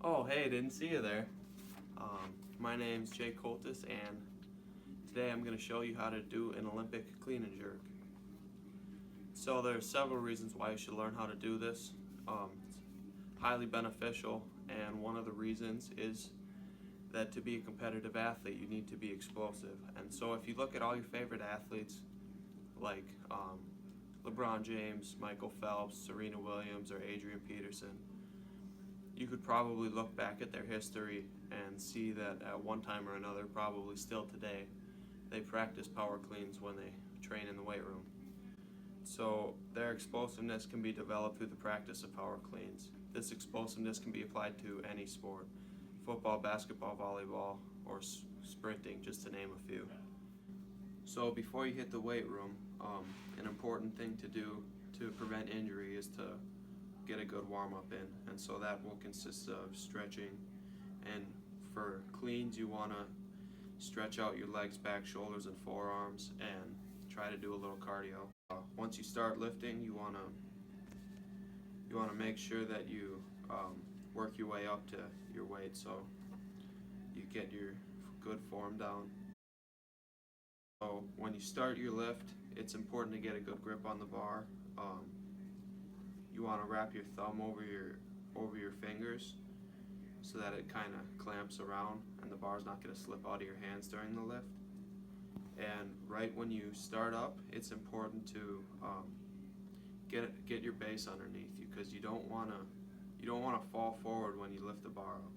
Oh, hey, didn't see you there. My name's Jay Coltis, and today I'm going to show you how to do an Olympic clean and jerk. So there are several reasons why you should learn how to do this. It's highly beneficial, and one of the reasons is that to be a competitive athlete, you need to be explosive. And so if you look at all your favorite athletes, like LeBron James, Michael Phelps, Serena Williams, or Adrian Peterson, you could probably look back at their history and see that at one time or another, probably still today, they practice power cleans when they train in the weight room. So their explosiveness can be developed through the practice of power cleans. This explosiveness can be applied to any sport: football, basketball, volleyball, or sprinting, just to name a few. So before you hit the weight room, an important thing to do to prevent injury is to get a good warm-up in, and so that will consist of stretching. And for cleans, you want to stretch out your legs, back, shoulders, and forearms, and try to do a little cardio. Once you start lifting, you want to make sure that you work your way up to your weight, so you get your good form down. So when you start your lift, it's important to get a good grip on the bar. You want to wrap your thumb over your fingers so that it kind of clamps around and the bar's not going to slip out of your hands during the lift. And right when you start up, it's important to get your base underneath you, because you don't want to fall forward when you lift the bar up.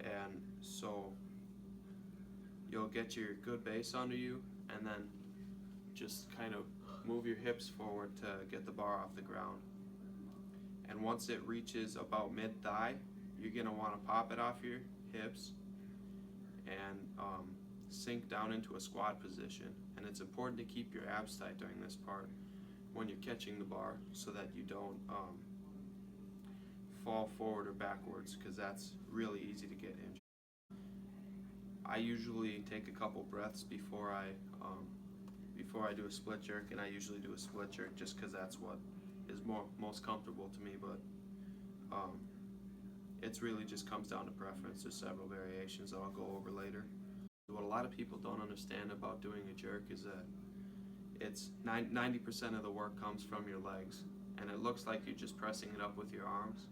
And so you'll get your good base under you, and then just kind of move your hips forward to get the bar off the ground. And once it reaches about mid-thigh, you're going to want to pop it off your hips and sink down into a squat position. And it's important to keep your abs tight during this part when you're catching the bar, so that you don't fall forward or backwards, because that's really easy to get injured. I usually take a couple breaths before I do a split jerk, and I usually do a split jerk just because that's what is most comfortable to me, but it's really just comes down to preference. There's several variations that I'll go over later. What a lot of people don't understand about doing a jerk is that it's 90% of the work comes from your legs, and it looks like you're just pressing it up with your arms,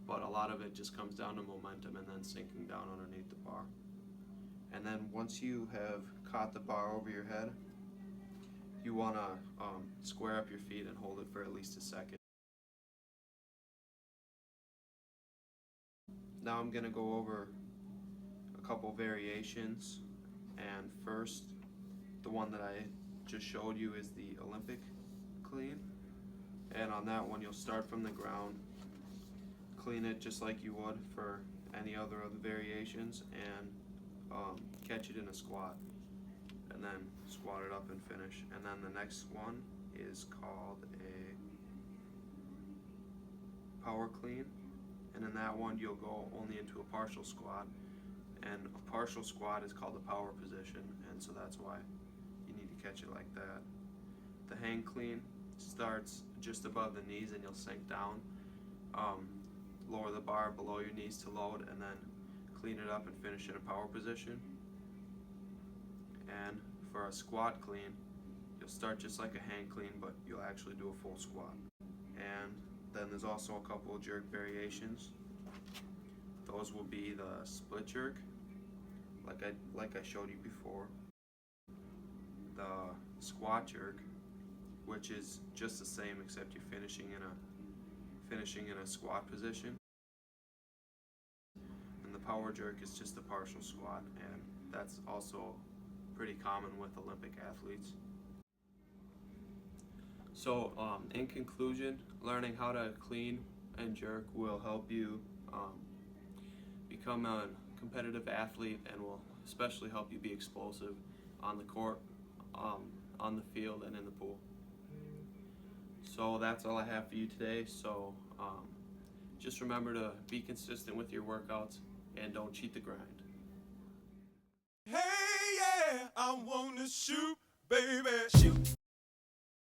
but a lot of it just comes down to momentum and then sinking down underneath the bar. And then once you have caught the bar over your head, you want to square up your feet and hold it for at least a second. Now I'm going to go over a couple variations, and first, the one that I just showed you is the Olympic clean. And on that one, you'll start from the ground, clean it just like you would for any other of the variations, and catch it in a squat, and then squat it up and finish. And then the next one is called a power clean, and in that one you'll go only into a partial squat, and a partial squat is called the power position, and so that's why you need to catch it like that. The hang clean starts just above the knees, and you'll sink down, lower the bar below your knees to load, and then clean it up and finish in a power position. And for a squat clean, you'll start just like a hang clean, but you'll actually do a full squat. And then there's also a couple of jerk variations. Those will be the split jerk, like I showed you before. The squat jerk, which is just the same except you're finishing in a squat position. And the power jerk is just a partial squat, and that's also pretty common with Olympic athletes. So in conclusion, learning how to clean and jerk will help you become a competitive athlete, and will especially help you be explosive on the court, on the field, and in the pool. So that's all I have for you today. So just remember to be consistent with your workouts and don't cheat the grind. Hey, yeah, I wanna shoot, baby, shoot.